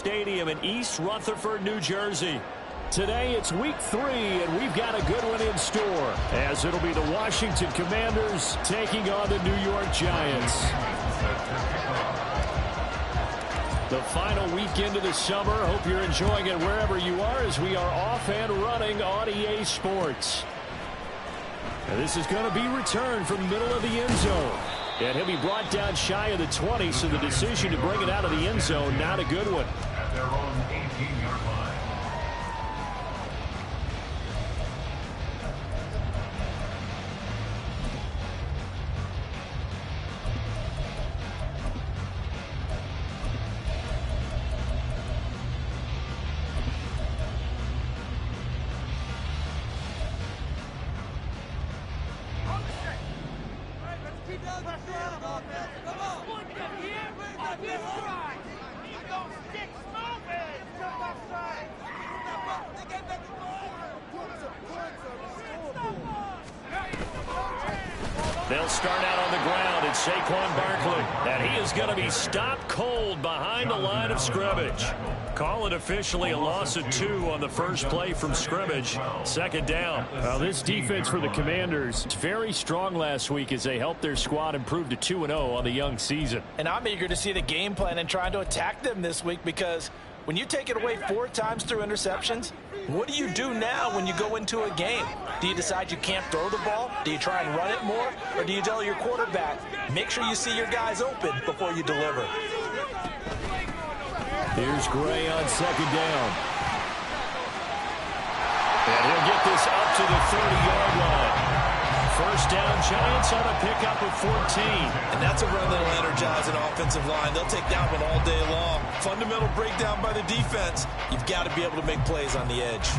Stadium in East Rutherford, New Jersey. Today it's week 3, and we've got a good one in store, as it'll be the Washington Commanders taking on the New York Giants. The final weekend of the summer. Hope you're enjoying it wherever you are, as we are off and running on EA Sports. And this is going to be returned from the middle of the end zone. And he'll be brought down shy of the 20, so the decision to bring it out of the end zone, not a good one. At their own 18-yard line. They'll start out on the ground at Saquon Barkley. And he is going to be stopped cold behind the line of scrimmage. Call it officially a loss of 2 on the first play from scrimmage. Second down. Well, this defense for the Commanders is very strong last week as they helped their squad improve to 2-0 on the young season. And I'm eager to see the game plan and trying to attack them this week, because when you take it away 4 times through interceptions, what do you do now when you go into a game? Do you decide you can't throw the ball? Do you try and run it more? Or do you tell your quarterback, make sure you see your guys open before you deliver? Here's Gray on second down. And he'll get this up to the 30-yard line. First down, Giants on a pickup of 14. And that's a run that'll energize an offensive line. They'll take that one all day long. Fundamental breakdown by the defense. You've got to be able to make plays on the edge.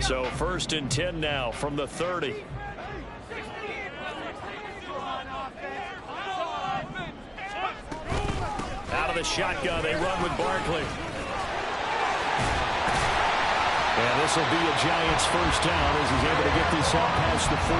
So 1st and 10 now from the 30. Out of the shotgun, they run with Barkley. And this will be a Giants first down as he's able to get this up past the 40.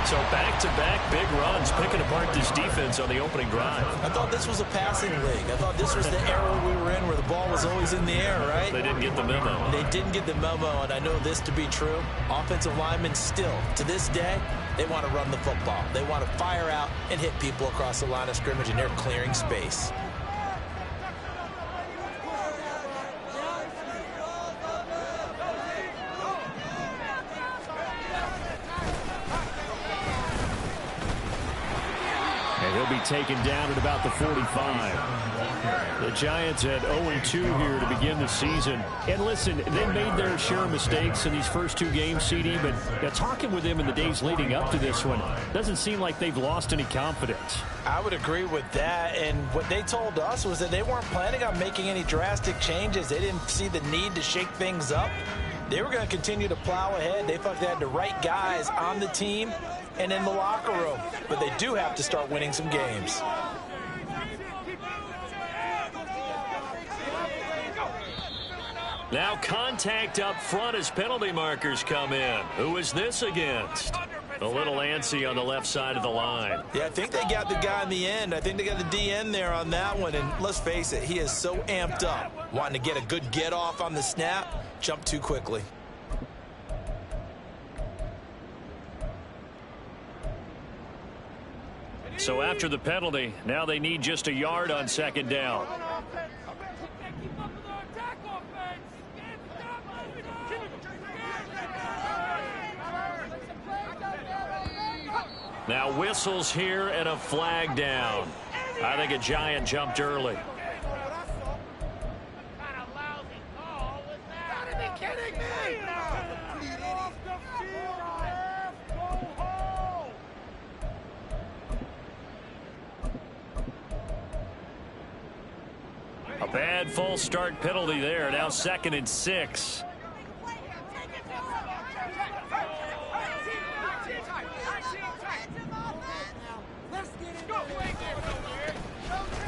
So back-to-back big runs, picking apart this defense on the opening drive. I thought this was a passing league. I thought this was the era we were in where the ball was always in the air, right? They didn't get the memo. They didn't get the memo, and I know this to be true. Offensive linemen still, to this day, they want to run the football. They want to fire out and hit people across the line of scrimmage, and they're clearing space. He'll be taken down at about the 45. The Giants at 0-2 here to begin the season. And listen, they made their share of mistakes in these first 2 games, CD, but talking with them in the days leading up to this one, doesn't seem like they've lost any confidence. I would agree with that, and what they told us was that they weren't planning on making any drastic changes. They didn't see the need to shake things up. They were going to continue to plow ahead. They felt they had the right guys on the team and in the locker room. But they do have to start winning some games. Now contact up front as penalty markers come in. Who is this against? A little antsy on the left side of the line. Yeah, I think they got the guy in the end. I think they got the DN there on that one. And let's face it, he is so amped up, wanting to get a good get off on the snap, jump too quickly. So after the penalty, now they need just a yard on second down. Now whistles here and a flag down. I think a Giant jumped early. A bad false start penalty there. Now 2nd and 6.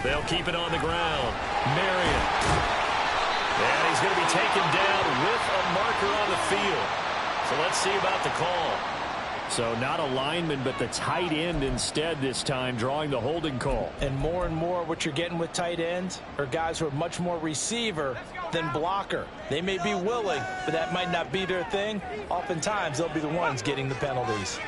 They'll keep it on the ground. Marion. And he's going to be taken down with a marker on the field. So let's see about the call. So not a lineman, but the tight end instead this time, drawing the holding call. And more what you're getting with tight ends are guys who are much more receiver than blocker. They may be willing, but that might not be their thing. Oftentimes, they'll be the ones getting the penalties.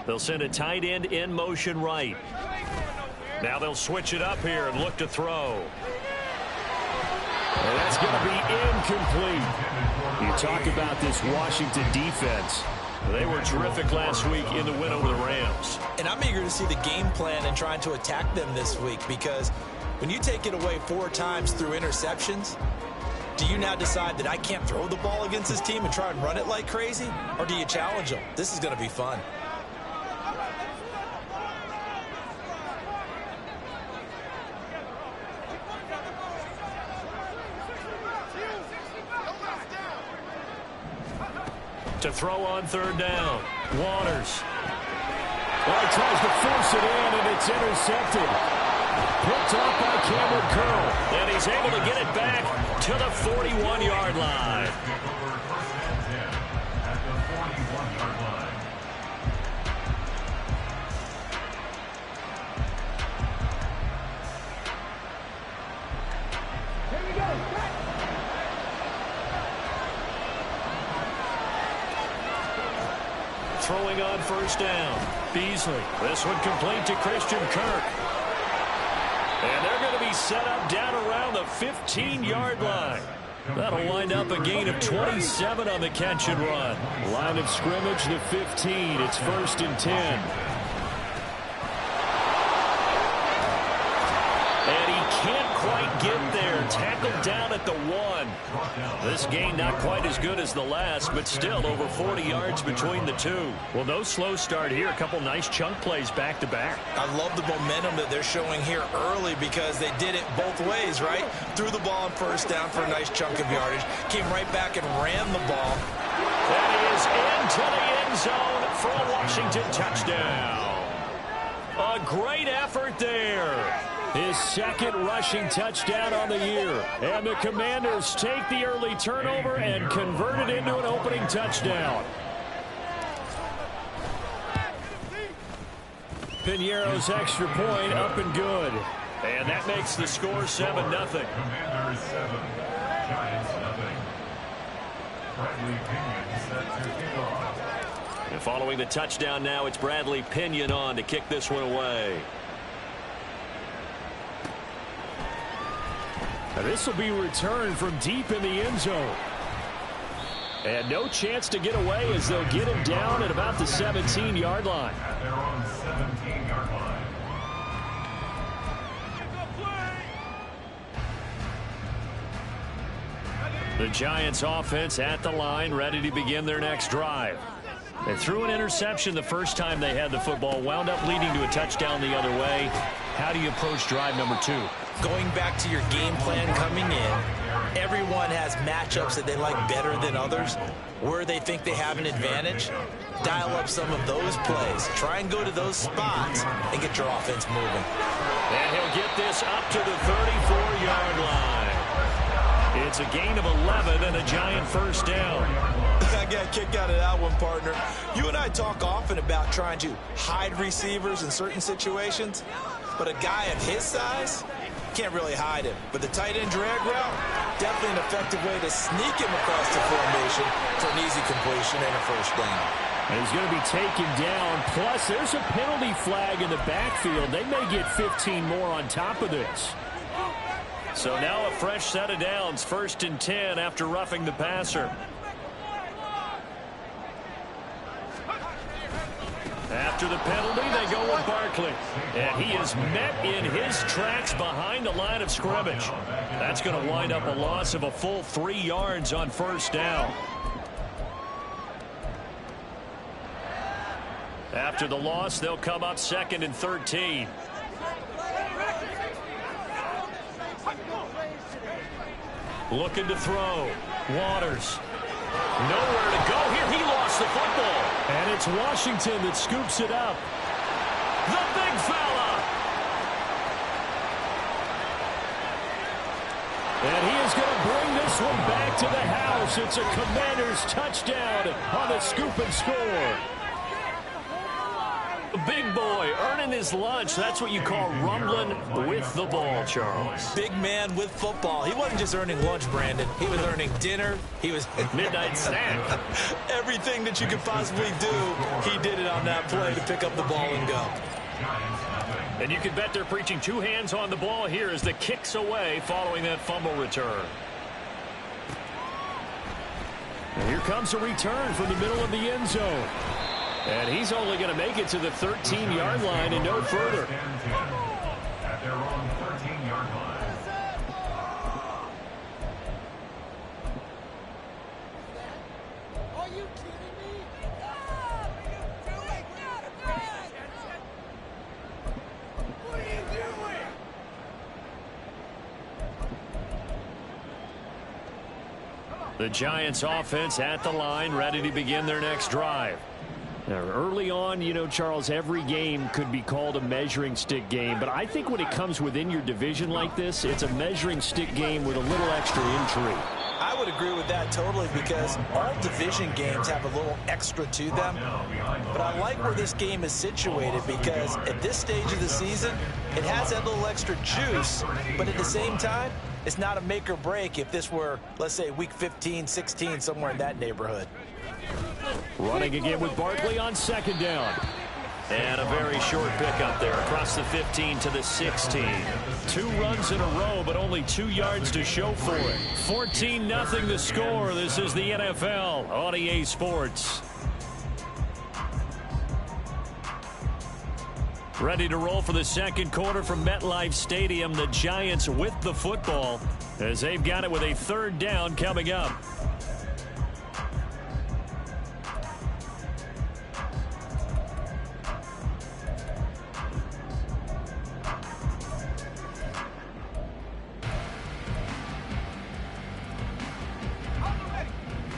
They'll send a tight end in motion right. Now they'll switch it up here and look to throw. And that's going to be incomplete. You talk about this Washington defense. They were terrific last week in the win over the Rams. And I'm eager to see the game plan and trying to attack them this week, because when you take it away 4 times through interceptions, do you now decide that I can't throw the ball against this team and try and run it like crazy? Or do you challenge them? This is going to be fun. To throw on 3rd down. Waters. Well, he tries to force it in, and it's intercepted. Picked off by Cameron Curl. And he's able to get it back to the 41-yard line. At the 41-yard line. Throwing on 1st down. Beasley. This one complete to Christian Kirk. And they're going to be set up down around the 15-yard line. That'll wind up a gain of 27 on the catch and run. Line of scrimmage, the 15. It's 1st and 10. And he can't quite get there. Tackled down at the 1. This gain not quite as good as the last, but still over 40 yards between the two. Well, no slow start here. A couple nice chunk plays back to back. I love the momentum that they're showing here early, because they did it both ways, right? Threw the ball on 1st down for a nice chunk of yardage. Came right back and ran the ball. That is into the end zone for a Washington touchdown. A great effort there. His 2nd rushing touchdown on the year. And the Commanders take the early turnover and convert it into an opening touchdown. Piñeiro's extra point up and good. And that makes the score 7-0. Commanders 7, Giants 0. Bradley Pinion set to kick off. And following the touchdown now, it's Bradley Pinion on to kick this one away. Now this will be returned from deep in the end zone. And no chance to get away, as they'll get him down at about the 17-yard line. At their own 17-yard line. The Giants offense at the line, ready to begin their next drive. They threw an interception the first time they had the football, wound up leading to a touchdown the other way. How do you approach drive number 2? Going back to your game plan coming in, everyone has matchups that they like better than others. Where they think they have an advantage, dial up some of those plays. Try and go to those spots and get your offense moving. And he'll get this up to the 34-yard line. It's a gain of 11 and a Giant 1st down. I got a kick out of that one, partner. You and I talk often about trying to hide receivers in certain situations, but a guy of his size can't really hide him. But the tight end drag route, definitely an effective way to sneak him across the formation for an easy completion and a 1st down. And he's going to be taken down. Plus, there's a penalty flag in the backfield. They may get 15 more on top of this. So now a fresh set of downs, 1st and 10 after roughing the passer. After the penalty, they go with Barkley. And he is met in his tracks behind the line of scrimmage. That's going to wind up a loss of a full 3 yards on 1st down. After the loss, they'll come up 2nd and 13. Looking to throw. Waters. Nowhere to go here. He lost the football. And it's Washington that scoops it up. The big fella And he is going to bring this one back to the house. It's a Commanders touchdown on the scoop and score. The big boy earning his lunch. That's what you call rumbling with the ball, Charles. Big man with football. He wasn't just earning lunch, Brandon. He was earning dinner. He was midnight snack. Everything that you could possibly do, he did it on that play to pick up the ball and go. And you can bet they're preaching two hands on the ball here as the kick's away following that fumble return. And here comes a return from the middle of the end zone. And he's only going to make it to the 13-yard line and no further. At their own 13-yard line. Are you kidding me? What are you doing? The Giants offense at the line, ready to begin their next drive. Now, early on, you know, Charles, every game could be called a measuring stick game. But I think when it comes within your division like this, it's a measuring stick game with a little extra intrigue. I would agree with that totally because all division games have a little extra to them. But I like where this game is situated because at this stage of the season, it has that little extra juice. But at the same time, it's not a make or break if this were, let's say, week 15, 16, somewhere in that neighborhood. Running again with Barkley on second down. And a very short pickup there across the 15 to the 16. 2 runs in a row, but only 2 yards to show for it. 14-0 the score. This is the NFL on EA Sports. Ready to roll for the second quarter from MetLife Stadium. The Giants with the football as they've got it with a third down coming up.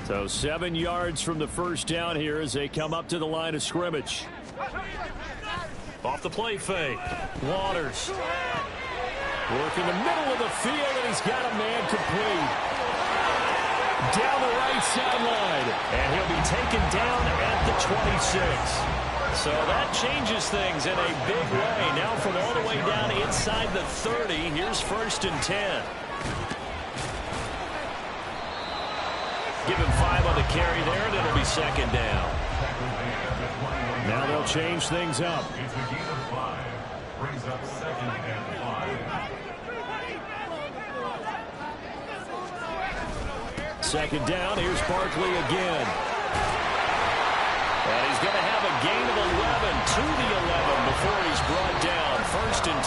So 7 yards from the first down here as they come up to the line of scrimmage. Off the play fake. Waters. Working the middle of the field, and he's got a man complete. Down the right sideline. And he'll be taken down at the 26. So that changes things in a big way. Now from all the way down inside the 30, here's 1st and 10. Give him 5 on the carry there, and it'll be second down. Now they'll change things up. It's a gain of 5. Brings up 2nd and 5. Second down, here's Barkley again. And he's going to have a gain of 11 to the 11 before he's brought down. 1st and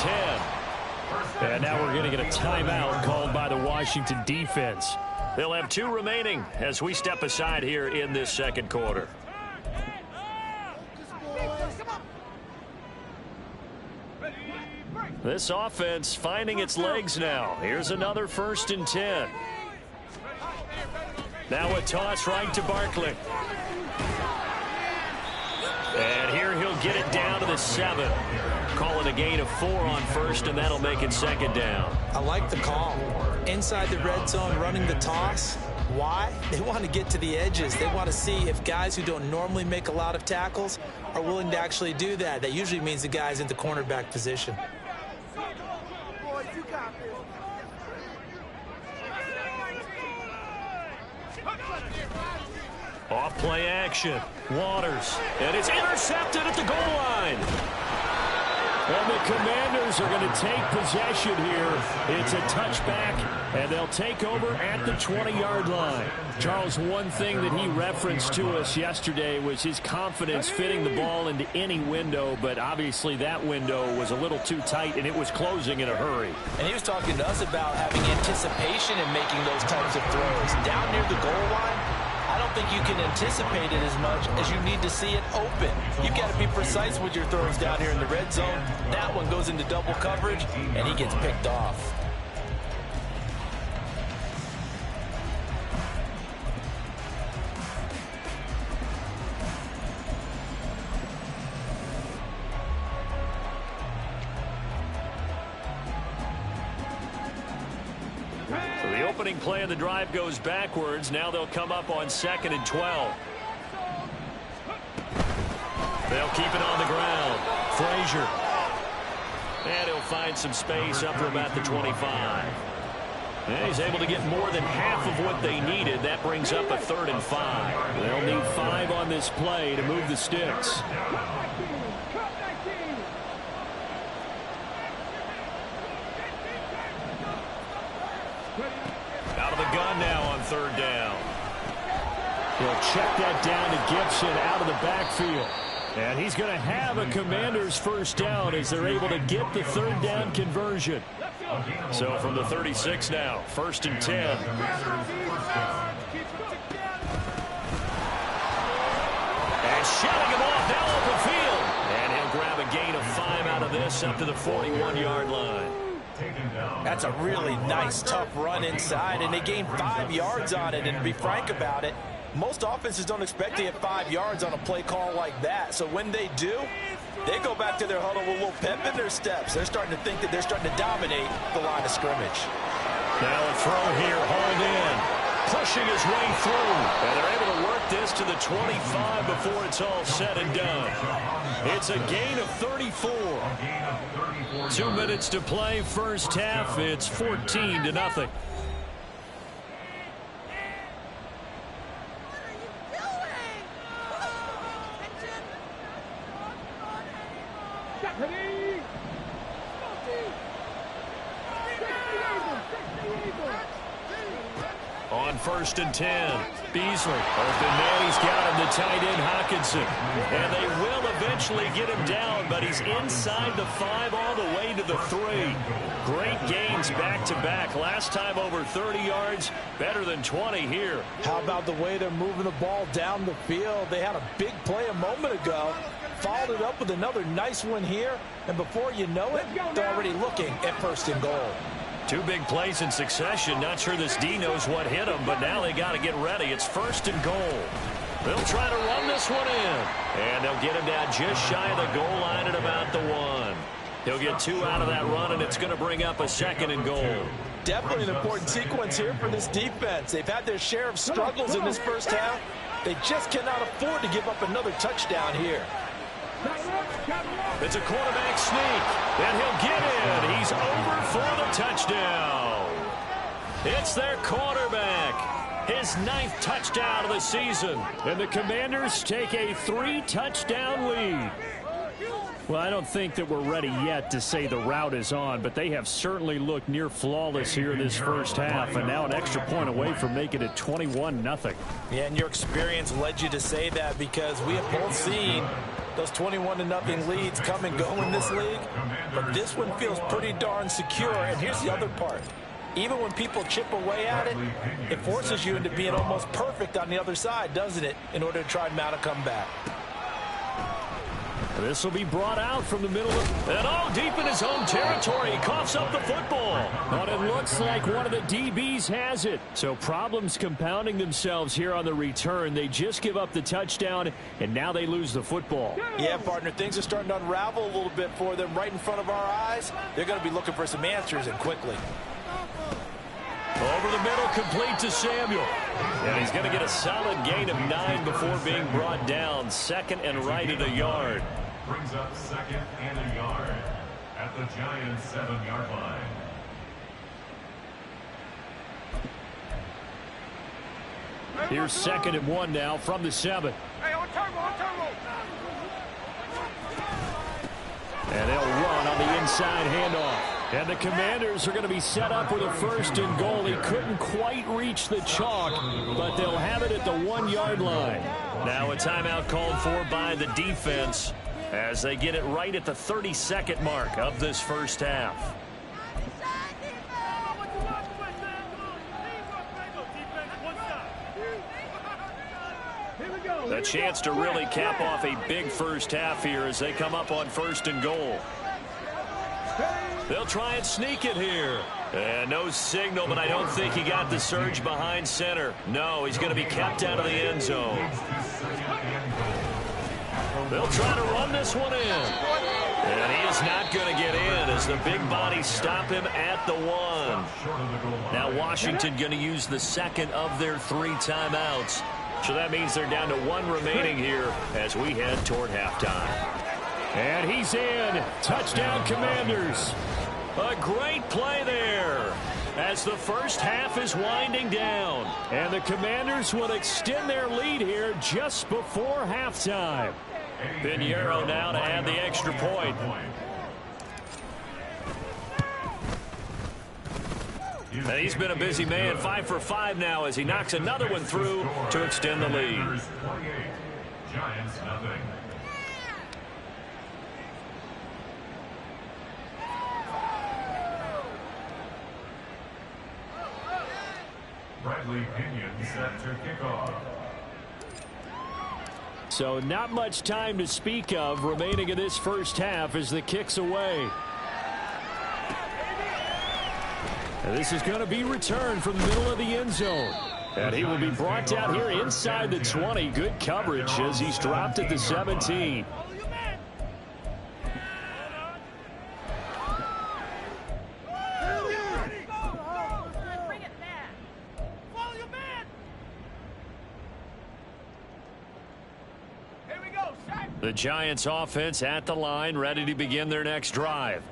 10. And now we're going to get a timeout called by the Washington defense. They'll have 2 remaining as we step aside here in this second quarter. This offense finding its legs now. Here's another 1st and 10. Now a toss right to Barkley. And here he'll get it down to the 7. Call it a gain of 4 on 1st, and that'll make it second down. I like the call. Inside the red zone, running the toss. Why? They want to get to the edges. They want to see if guys who don't normally make a lot of tackles are willing to actually do that. That usually means the guy's in the cornerback position. Boys, you got this. Off play action. Waters. And it's intercepted at the goal line. And the Commanders are going to take possession here. It's a touchback, and they'll take over at the 20-yard line. Charles, one thing that he referenced to us yesterday was his confidence fitting the ball into any window, but obviously that window was a little too tight, and it was closing in a hurry. And he was talking to us about having anticipation in making those types of throws. Down near the goal line, I don't think you can anticipate it as much as you need to see it open. You've got to be precise with your throws down here in the red zone. That one goes into double coverage, and he gets picked off. So the opening play of the drive goes backwards. Now they'll come up on 2nd and 12. They'll keep it on the ground. Frazier. And he'll find some space up to about the 25. And he's able to get more than half of what they needed. That brings up a 3rd and 5. They'll need 5 on this play to move the sticks. Out of the gun now on 3rd down. He'll check that down to Gibson out of the backfield. And he's going to have a Commanders 1st down as they're able to get the 3rd down conversion. So from the 36 now, 1st and 10. And shutting him off now open field. And he'll grab a gain of 5 out of this up to the 41-yard line. That's a really nice, tough run inside, and they gained 5 yards on it. And to be frank about it, most offenses don't expect to get 5 yards on a play call like that. So when they do, they go back to their huddle with a little pep in their steps. They're starting to think that they're starting to dominate the line of scrimmage. Now a throw here, hauled in, pushing his way through. And they're able to work this to the 25 before it's all said and done. It's a gain of 34. 2 minutes to play, 1st half. It's 14-0. On 1st and 10, Beasley. Open man, he's got him, the tight end Hockenson. And they will eventually get him down, but he's inside the 5 all the way to the 3. Great gains back-to-back. Last time over 30 yards, better than 20 here. How about the way they're moving the ball down the field? They had a big play a moment ago, followed it up with another nice one here, and before you know it, they're already looking at 1st and goal. 2 big plays in succession. Not sure this D knows what hit him, but now they got to get ready. It's 1st and goal. They'll try to run this one in. And they'll get him down just shy of the goal line at about the 1. He'll get 2 out of that run, and it's going to bring up a 2nd and goal. Definitely an important sequence here for this defense. They've had their share of struggles in this 1st half. They just cannot afford to give up another touchdown here. It's a quarterback sneak, and he'll get in. He's over for the touchdown. It's their quarterback. His 9th touchdown of the season. And the Commanders take a 3-touchdown lead. Well, I don't think that we're ready yet to say the route is on, but they have certainly looked near flawless here this 1st half, and now an extra point away from making it 21-0. Yeah, and your experience led you to say that, because we have both seen those 21-0 leads come and go in this league, but this one feels pretty darn secure. And here's the other part. Even when people chip away at it, it forces you into being almost perfect on the other side, doesn't it, in order to try and mount a comeback. This will be brought out from the middle of, and deep in his own territory. He coughs up the football. But it looks like one of the DBs has it. So problems compounding themselves here on the return. They just give up the touchdown, and now they lose the football. Yeah, partner, things are starting to unravel a little bit for them right in front of our eyes. They're going to be looking for some answers, and quickly. Over the middle, complete to Samuel. And he's going to get a solid gain of 9 before being brought down. 2nd and right at a yard. Brings up 2nd and a yard at the Giants' 7-yard line. Here's 2nd and 1 now from the 7. Hey, on turbo. And they'll run on the inside handoff. And the Commanders are going to be set up with a 1st and goal. He couldn't quite reach the chalk, but they'll have it at the 1-yard line. Now a timeout called for by the defense as they get it right at the 32nd mark of this 1st half. A chance to really cap off a big 1st half here as they come up on 1st and goal. They'll try and sneak it here. And no signal, but I don't think he got the surge behind center. No, he's going to be kept out of the end zone. They'll try to run this one in. And he is not going to get in as the big bodies stop him at the 1. Now Washington going to use the second of their 3 timeouts. So that means they're down to 1 remaining here as we head toward halftime. And he's in. Touchdown, Commanders. A great play there as the first half is winding down. And the Commanders will extend their lead here just before halftime. Pinheiro now to add the extra point. And he's been a busy man, 5 for 5 now as he knocks another one through to extend the lead. Giants nothing. Bradley Pinion set to kick off. So not much time to speak of remaining in this first half as the kick's away. And this is going to be returned from the middle of the end zone. And he will be brought down here inside the 20. Good coverage as he's dropped at the 17. The Giants offense at the line, ready to begin their next drive.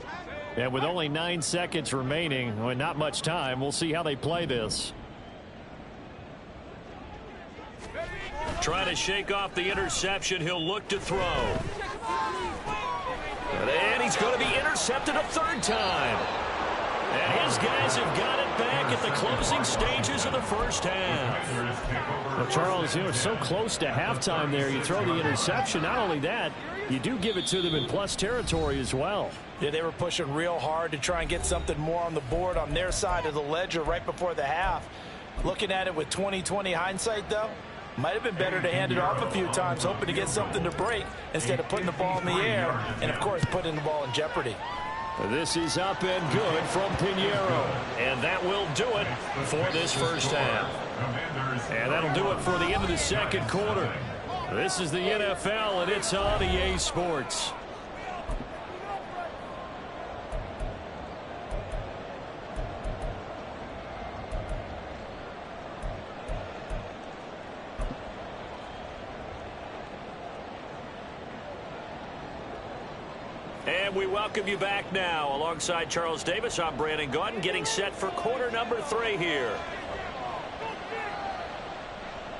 And with only 9 seconds remaining, well, not much time, we'll see how they play this. Trying to shake off the interception. He'll look to throw. And he's going to be intercepted a 3rd time. And his guys have got it back at the closing stages of the first half. Well, Charles, you know, so close to halftime there. You throw the interception. Not only that, you do give it to them in plus territory as well. Yeah, they were pushing real hard to try and get something more on the board on their side of the ledger right before the half. Looking at it with 20/20 hindsight, though, might have been better to hand it off a few times, hoping to get something to break instead of putting the ball in the air and, of course, putting the ball in jeopardy. This is up and good from Pinheiro. And that will do it for this first half. And that'll do it for the end of the second quarter. This is the NFL, and it's on EA Sports. And we welcome you back now. Alongside Charles Davis, I'm Brandon Gaudin, getting set for quarter number 3 here.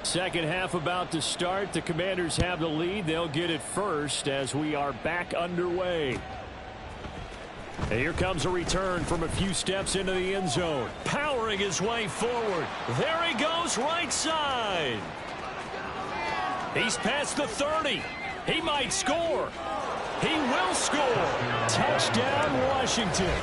Second half about to start. The Commanders have the lead. They'll get it first as we are back underway. And here comes a return from a few steps into the end zone. Powering his way forward. There he goes, right side. He's past the 30. He might score. He will score. Touchdown, Washington.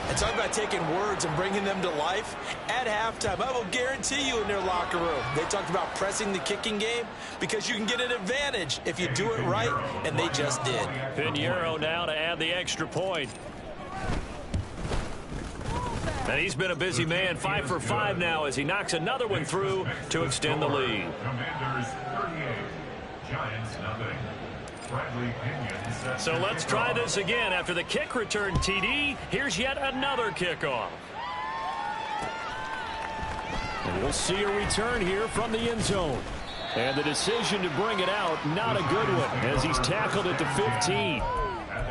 And talk about taking words and bringing them to life. At halftime, I will guarantee you in their locker room, they talked about pressing the kicking game because you can get an advantage if you do it right, and they just did. Pinheiro now to add the extra point. And he's been a busy man, 5 for 5 now as he knocks another one through to extend the lead. Commanders 38, Giants nothing. Bradley Pinion set. So let's try this again. After the kick return, TD, here's yet another kickoff. And we'll see a return here from the end zone. And the decision to bring it out, not a good one, as he's tackled at the 15.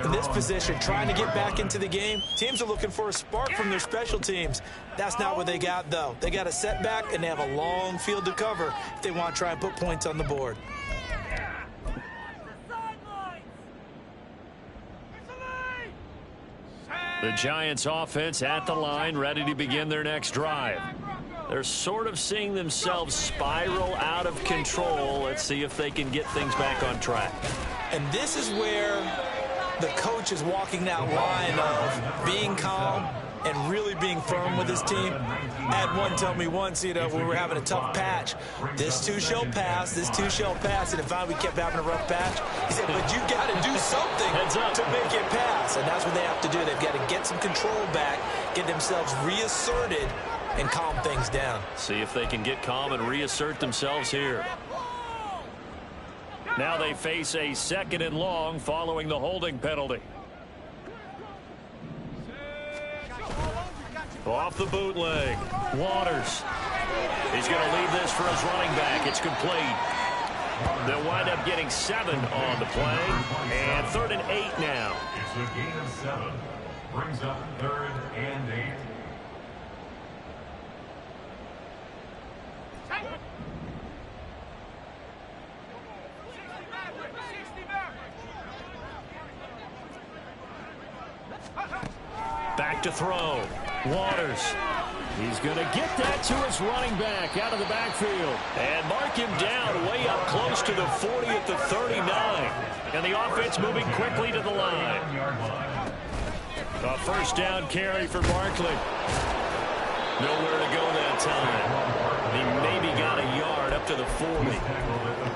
In this position, trying to get back into the game, teams are looking for a spark from their special teams. That's not what they got, though. They got a setback, and they have a long field to cover if they want to try and put points on the board. The Giants offense at the line, ready to begin their next drive. They're sort of seeing themselves spiral out of control. Let's see if they can get things back on track. And this is where the coach is walking that line of being calm and really being firm with his team. I had one tell me once, you know, when we were having a tough patch, this too shall pass, this too shall pass, and if we kept having a rough patch, he said, but you got to do something to make it pass, and that's what they have to do. They've got to get some control back, get themselves reasserted, and calm things down. See if they can get calm and reassert themselves here. Now they face a 2nd and long following the holding penalty. Off the bootleg. Waters. He's going to leave this for his running back. It's complete. They'll wind up getting 7 on the play. And 3rd and 8 now. It's a gain of 7. Brings up 3rd and 8. Back to throw. Waters. He's going to get that to his running back out of the backfield. And mark him down way up close to the 40 at the 39. And the offense moving quickly to the line. A first down carry for Barkley. Nowhere to go that time. He maybe got a yard up to the 40.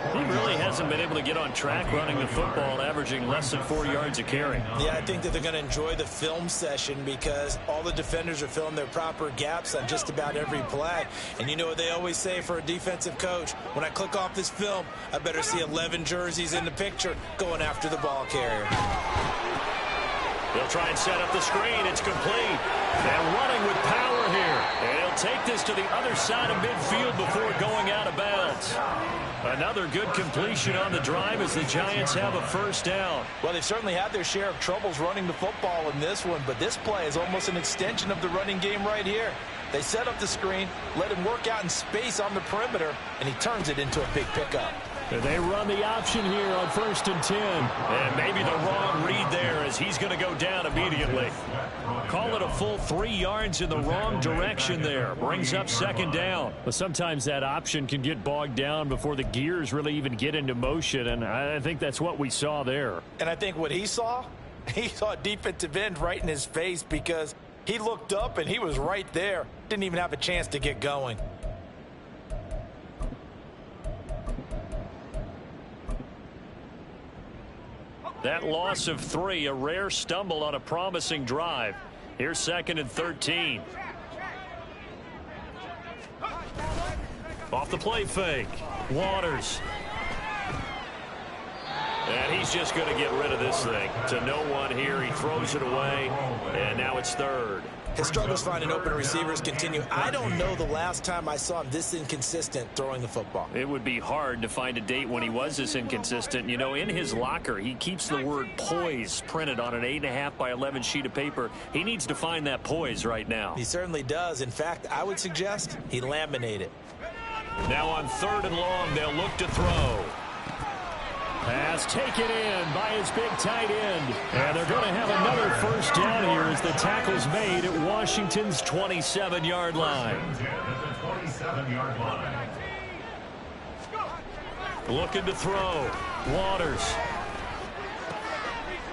He really hasn't been able to get on track running the football, averaging less than 4 yards a carry. Yeah, I think that they're going to enjoy the film session because all the defenders are filling their proper gaps on just about every play. And you know what they always say for a defensive coach? When I click off this film, I better see 11 jerseys in the picture going after the ball carrier. They'll try and set up the screen. It's complete. And running with power here. And he'll take this to the other side of midfield before going out of bounds. Another good completion on the drive as the Giants have a first down. Well, they've certainly had their share of troubles running the football in this one, but this play is almost an extension of the running game right here. They set up the screen, let him work out in space on the perimeter, and he turns it into a big pickup. They run the option here on 1st and 10. And maybe the wrong read there as he's going to go down immediately. Call it a full 3 yards in the wrong direction there. Brings up 2nd down. But sometimes that option can get bogged down before the gears really even get into motion, and I think that's what we saw there. And I think what he saw a defensive end right in his face because he looked up and he was right there. Didn't even have a chance to get going. That loss of 3, a rare stumble on a promising drive. Here's 2nd and 13. Off the play fake. Waters. And he's just going to get rid of this thing. To no one here. He throws it away. And now it's 3rd. His struggles finding open receivers continue. I don't know the last time I saw him this inconsistent throwing the football. It would be hard to find a date when he was this inconsistent. You know, in his locker, he keeps the word poise printed on an 8.5 by 11 sheet of paper. He needs to find that poise right now. He certainly does. In fact, I would suggest he laminate it. Now on 3rd and long, they'll look to throw. Pass taken in by his big tight end. And they're going to have another first down here as the tackle's made at Washington's 27-yard line. Looking to throw. Waters.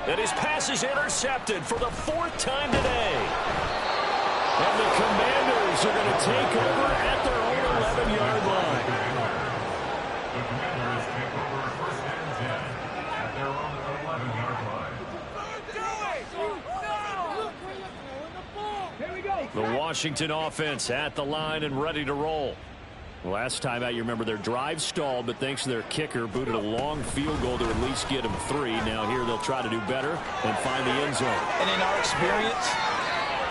And his pass is intercepted for the 4th time today. And the Commanders are going to take over at their own 11-yard line. The Washington offense at the line and ready to roll. Last time out, you remember their drive stalled, but thanks to their kicker, booted a long field goal to at least get them 3. Now here they'll try to do better and find the end zone. And in our experience,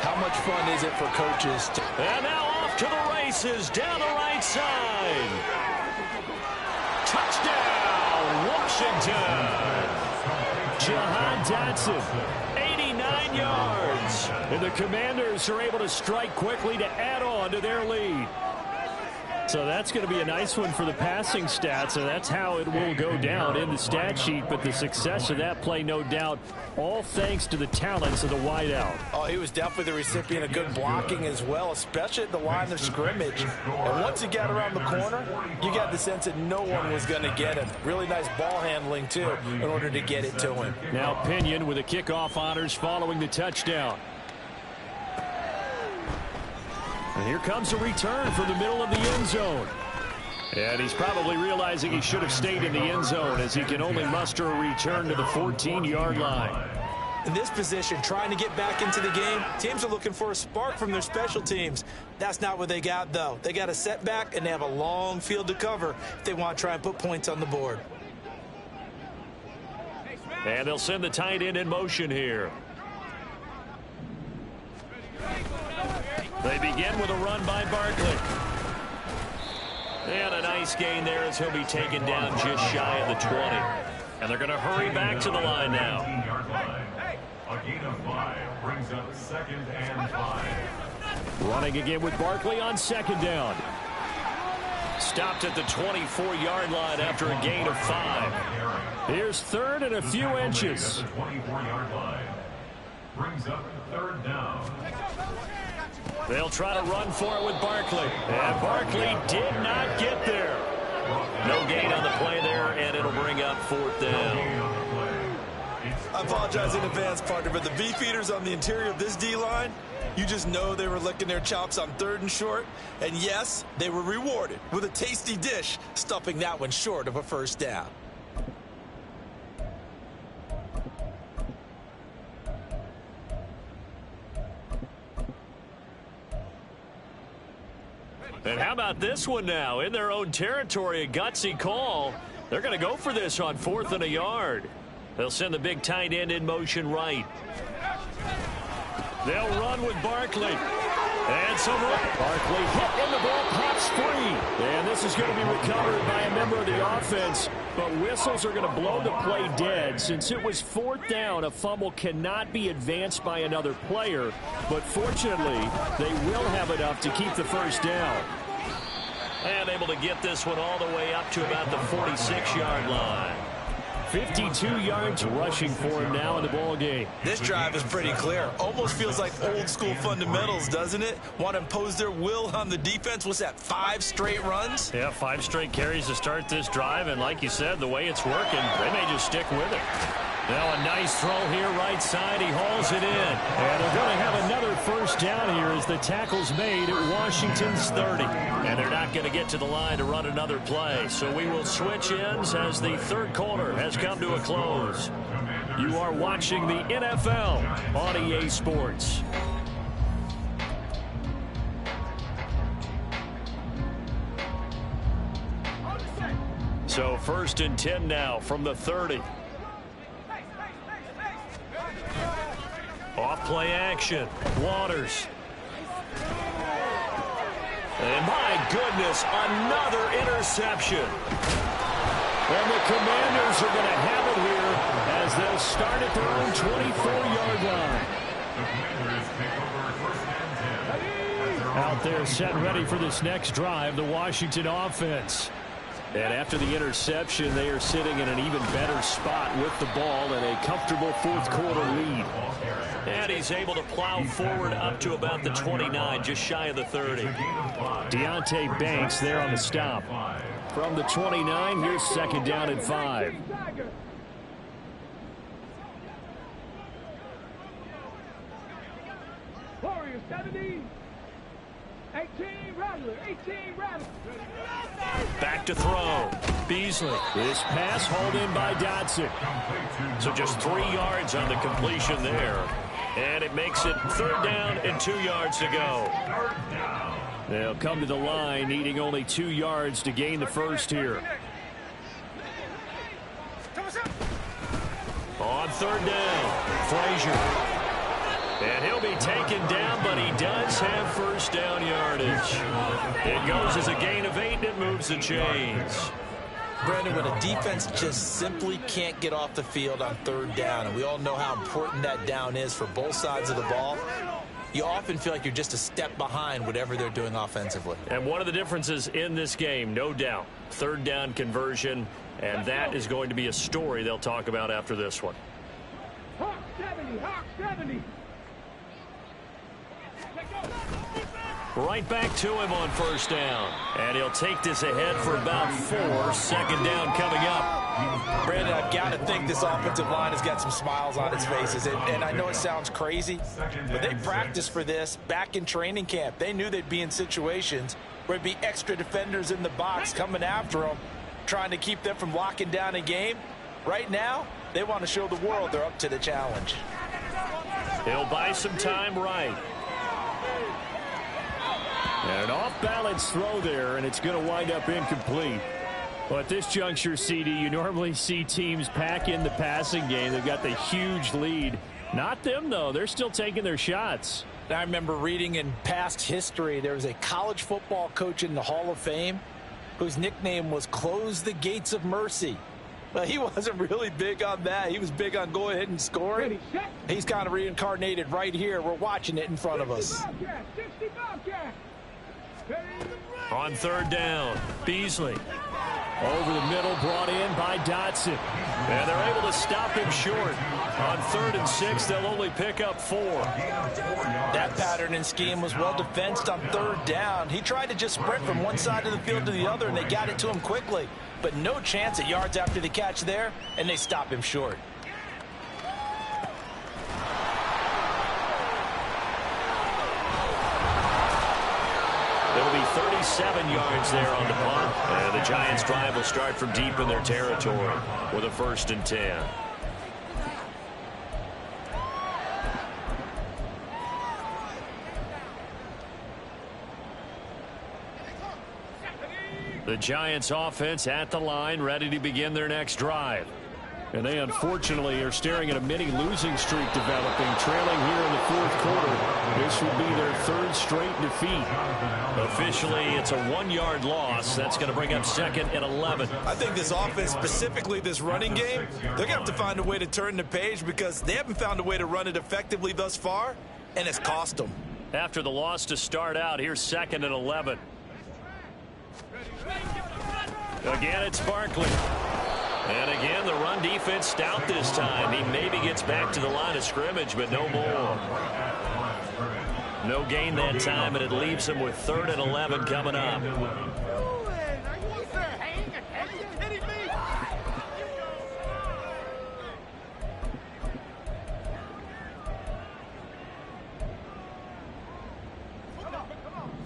how much fun is it for coaches to... And now off to the races down the right side. Touchdown, Washington. Jahan Dotson, 89 yards. And the Commanders are able to strike quickly to add on to their lead. So that's going to be a nice one for the passing stats, and that's how it will go down in the stat sheet. But the success of that play, no doubt, all thanks to the talents of the wideout. Oh, he was definitely the recipient of good blocking as well, especially at the line of scrimmage. And once he got around the corner, you got the sense that no one was going to get him. Really nice ball handling, too, in order to get it to him. Now Pinion with the kickoff honors following the touchdown. And here comes a return from the middle of the end zone. And he's probably realizing he should have stayed in the end zone as he can only muster a return to the 14-yard line. In this position, trying to get back into the game, teams are looking for a spark from their special teams. That's not what they got, though. They got a setback, and they have a long field to cover if they want to try and put points on the board. And they'll send the tight end in motion here. begin with a run by Barkley. And a nice gain there as he'll be taken down just shy of the 20. And they're going to hurry back to the line now. A gain of 5 brings up 2nd and 5. Running again with Barkley on 2nd down. Stopped at the 24-yard line after a gain of 5. Here's 3rd and a few inches. At the 24-yard line. Brings up 3rd down. They'll try to run for it with Barkley. And Barkley did not get there. No gain on the play there, and it'll bring up 4th down. I apologize in advance, partner, but the beefeaters on the interior of this D-line, you just know they were licking their chops on 3rd and short. And yes, they were rewarded with a tasty dish, stuffing that one short of a 1st down. And how about this one now? In their own territory, a gutsy call. They're going to go for this on 4th and a yard. They'll send the big tight end in motion right. They'll run with Barkley. And some Barkley hit and the ball pops free. And this is going to be recovered by a member of the offense. But whistles are going to blow the play dead. Since it was 4th down, a fumble cannot be advanced by another player. But fortunately, they will have enough to keep the 1st down. And able to get this one all the way up to about the 46-yard line. 52 yards rushing for him now in the ball game. This drive is pretty clear. Almost feels like old school fundamentals, doesn't it? Want to impose their will on the defense. What's that, 5 straight runs? Yeah, 5 straight carries to start this drive. And like you said, the way it's working, they may just stick with it. Now a nice throw here right side. He hauls it in. And they're going to have another 1st down here as the tackle's made at Washington's 30. And they're not going to get to the line to run another play. So we will switch ends as the 3rd quarter has come to a close. You are watching the NFL on EA Sports. So 1st and 10 now from the 30. Off play action. Waters. And my goodness, another interception. And the Commanders are going to have it here as they'll start at their own 24-yard line. Out there set ready for this next drive, the Washington offense. And after the interception, they are sitting in an even better spot with the ball and a comfortable 4th quarter lead. And he's able to plow forward up to about the 29, just shy of the 30. Deonte Banks there on the stop. From the 29, here's 2nd down and 5. Warriors 70. 18 Rattler. 18 Rattler. Back to throw. Beasley. This pass hauled in by Dodson. So just 3 yards on the completion there. And it makes it 3rd down and 2 yards to go. They'll come to the line needing only 2 yards to gain the 1st here. On 3rd down, Frazier. And he'll be taken down, but he does have 1st down yardage. It goes as a gain of 8, and it moves the chains. Brandon, when a defense just simply can't get off the field on 3rd down, and we all know how important that down is for both sides of the ball, you often feel like you're just a step behind whatever they're doing offensively. And one of the differences in this game, no doubt, 3rd down conversion, and that is going to be a story they'll talk about after this one. Hawk 70. Hawk 70. Right back to him on 1st down. And he'll take this ahead for about 4. 2nd down coming up. Brandon, I've got to think this offensive line has got some smiles on its faces. And I know it sounds crazy, but they practiced for this back in training camp. They knew they'd be in situations where it'd be extra defenders in the box coming after them, trying to keep them from locking down a game. Right now, they want to show the world they're up to the challenge. He'll buy some time right. And an off-balance throw there, and it's going to wind up incomplete. Well, at this juncture, CD, you normally see teams pack in the passing game. They've got the huge lead. Not them, though. They're still taking their shots. I remember reading in past history, there was a college football coach in the Hall of Fame whose nickname was Close the Gates of Mercy. Well, he wasn't really big on that. He was big on go ahead and score. Ready, set. He's kind of reincarnated right here. We're watching it in front of us. 60 Bobcat. Ready. On third down, Beasley. Over the middle, brought in by Dotson. And they're able to stop him short. On 3rd and 6, they'll only pick up 4. That pattern and scheme was well defensed on 3rd down. He tried to just sprint from one side of the field to the other, and they got it to him quickly. But no chance at yards after the catch there, and they stop him short. It'll be 37 yards there on the punt. And the Giants' drive will start from deep in their territory with a 1st and 10. The Giants' offense at the line, ready to begin their next drive. And they unfortunately are staring at a mini losing streak developing, trailing here in the 4th quarter. This will be their 3rd straight defeat. Officially, it's a 1-yard loss. That's going to bring up 2nd and 11. I think this offense, specifically this running game, they're going to have to find a way to turn the page because they haven't found a way to run it effectively thus far, and it's cost them. After the loss to start out, here's 2nd and 11. Again, it's Barkley. And again, the run defense stout this time. He maybe gets back to the line of scrimmage, but no more. No gain that time, and it leaves him with 3rd and 11 coming up.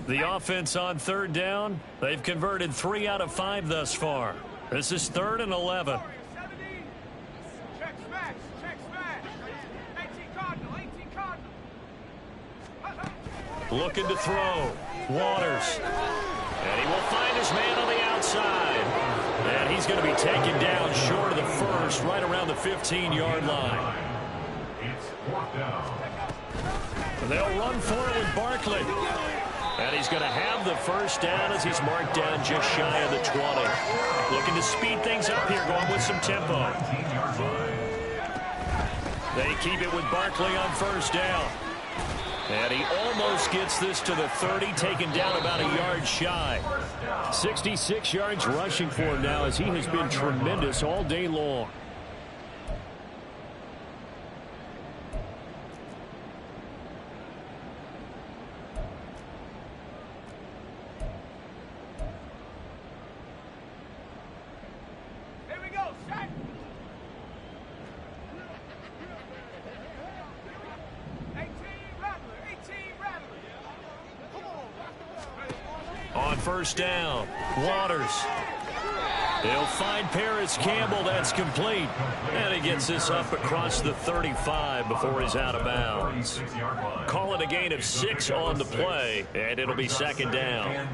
The offense on 3rd down, they've converted 3 out of 5 thus far. This is 3rd and 11. Check smash. Check smash. 18 Cardinal. 18 Cardinal. Looking to throw. Waters. And he will find his man on the outside. And he's going to be taken down short of the 1st, right around the 15-yard line. It's 4th down. They'll run for it with Barkley. And he's going to have the 1st down as he's marked down just shy of the 20. Looking to speed things up here, going with some tempo. They keep it with Barkley on 1st down. And he almost gets this to the 30, taken down about a yard shy. 66 yards rushing for him now as he has been tremendous all day long. On 1st down, Waters. He'll find Paris Campbell. That's complete. And he gets this up across the 35 before he's out of bounds. Call it a gain of 6 on the play, and it'll be 2nd down.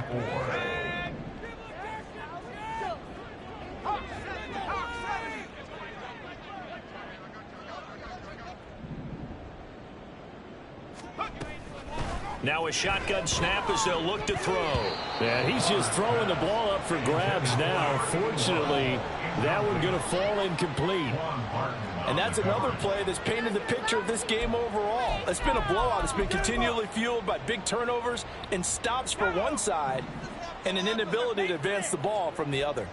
Now a shotgun snap as they'll look to throw. Yeah, he's just throwing the ball up for grabs now. Fortunately, that one going to fall incomplete. And that's another play that's painted the picture of this game overall. It's been a blowout. It's been continually fueled by big turnovers and stops for one side and an inability to advance the ball from the other.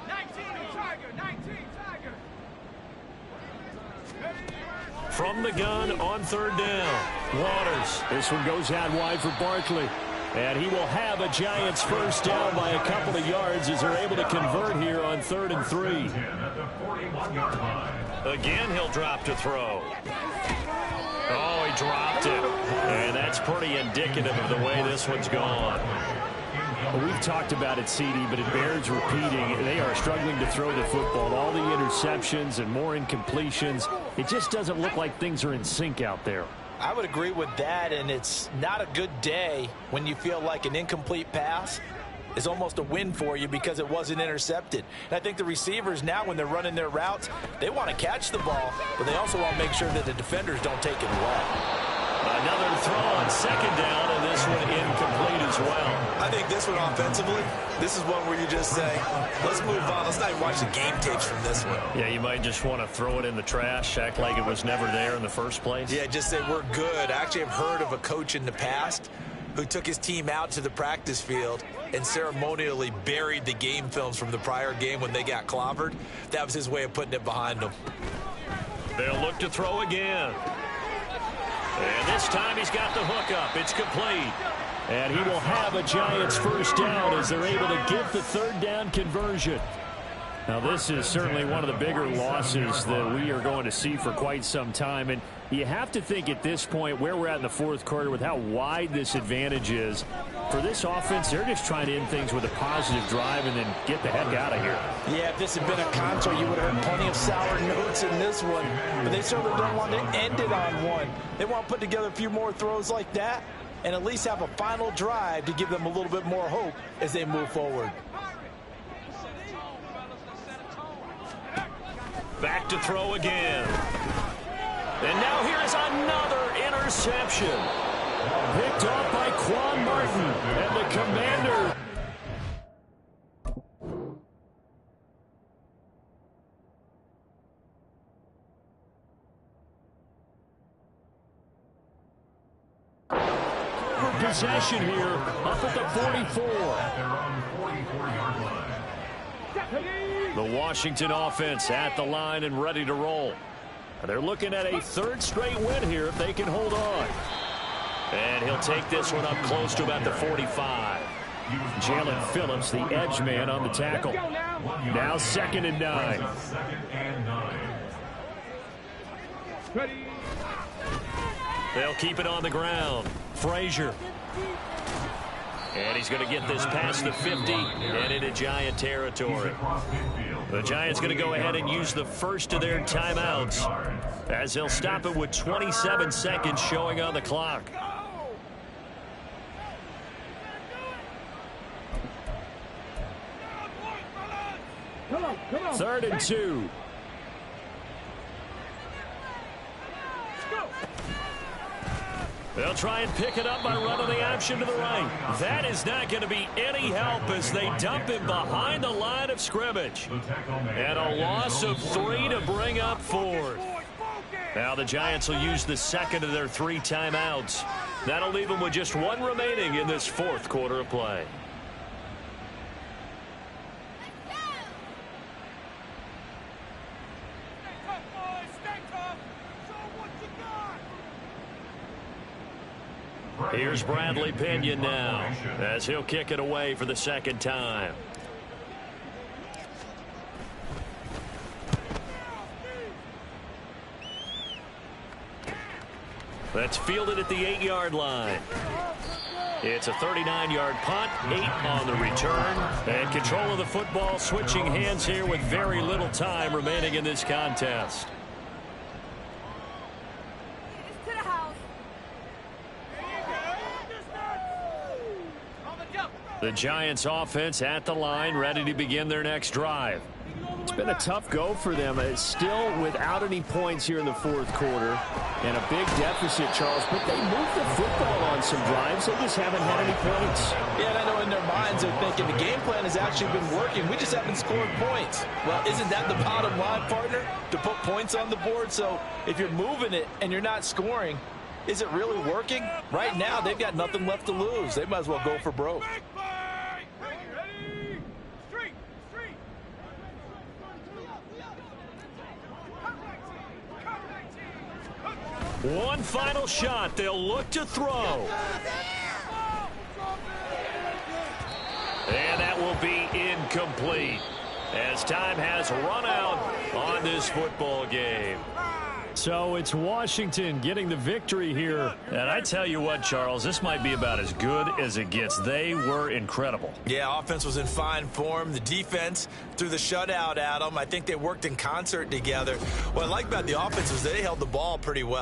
19 Tiger. 19 Tiger. From the gun on 3rd down, Waters. This one goes out wide for Barkley. And he will have a Giants 1st down by a couple of yards as they're able to convert here on 3rd and 3. Again, he'll drop to throw. Oh, he dropped it. And that's pretty indicative of the way this one's gone. Well, we've talked about it, CD, but it bears repeating. They are struggling to throw the football. All the interceptions and more incompletions. It just doesn't look like things are in sync out there. I would agree with that, and it's not a good day when you feel like an incomplete pass is almost a win for you because it wasn't intercepted. And I think the receivers now, when they're running their routes, they want to catch the ball, but they also want to make sure that the defenders don't take it away. Another throw on second down, and this one incomplete as well. I think this one offensively, this is one where you just say, let's move on. Let's not even watch the game tapes from this one. Yeah, you might just want to throw it in the trash, act like it was never there in the first place. Yeah, just say we're good. I actually have heard of a coach in the past who took his team out to the practice field and ceremonially buried the game films from the prior game when they got clobbered. That was his way of putting it behind them. They'll look to throw again. And this time he's got the hook up. It's complete. And he will have a Giants first down as they're able to get the third down conversion. Now, this is certainly one of the bigger losses that we are going to see for quite some time. And you have to think at this point where we're at in the fourth quarter with how wide this advantage is. For this offense, they're just trying to end things with a positive drive and then get the heck out of here. Yeah, if this had been a concert, you would have heard plenty of sour notes in this one. But they certainly don't want to end it on one. They want to put together a few more throws like that and at least have a final drive to give them a little bit more hope as they move forward. Back to throw again. And now here's another interception. Picked off by Quan Martin. And the Commander. Possession here up at the 44. Their own 44-yard line. The Washington offense at the line and ready to roll. They're looking at a third straight win here if they can hold on. And he'll take this one up close to about the 45. Jalen Phillips, the edge man on the tackle. Now 2nd and 9. 2nd and 9. Ready. They'll keep it on the ground. Frazier. And he's going to get this past the 50 and into Giant territory. The Giants going to go ahead and use the first of their timeouts as they'll stop it with 27 seconds showing on the clock. Come on, come on. 3rd and 2. They'll try and pick it up by running the option to the right. That is not going to be any help as they dump him behind the line of scrimmage. And a loss of 3 to bring up 4th. Now the Giants will use the second of their 3 timeouts. That'll leave them with just 1 remaining in this 4th quarter of play. Here's Bradley Pinion now as he'll kick it away for the 2nd time. That's fielded at the 8-yard line. It's a 39-yard punt, 8 on the return. And control of the football switching hands here with very little time remaining in this contest. The Giants offense at the line, ready to begin their next drive. It's been a tough go for them. It's still without any points here in the 4th quarter. And a big deficit, Charles. But they moved the football on some drives. They just haven't had any points. Yeah, and I know in their minds they're thinking the game plan has actually been working. We just haven't scored points. Well, isn't that the bottom line, partner? To put points on the board? So if you're moving it and you're not scoring, is it really working? Right now, they've got nothing left to lose. They might as well go for broke. One final shot. They'll look to throw. And that will be incomplete as time has run out on this football game. So it's Washington getting the victory here. And I tell you what, Charles, this might be about as good as it gets. They were incredible. Yeah, offense was in fine form. The defense threw the shutout at them. I think they worked in concert together. What I like about the offense was they held the ball pretty well.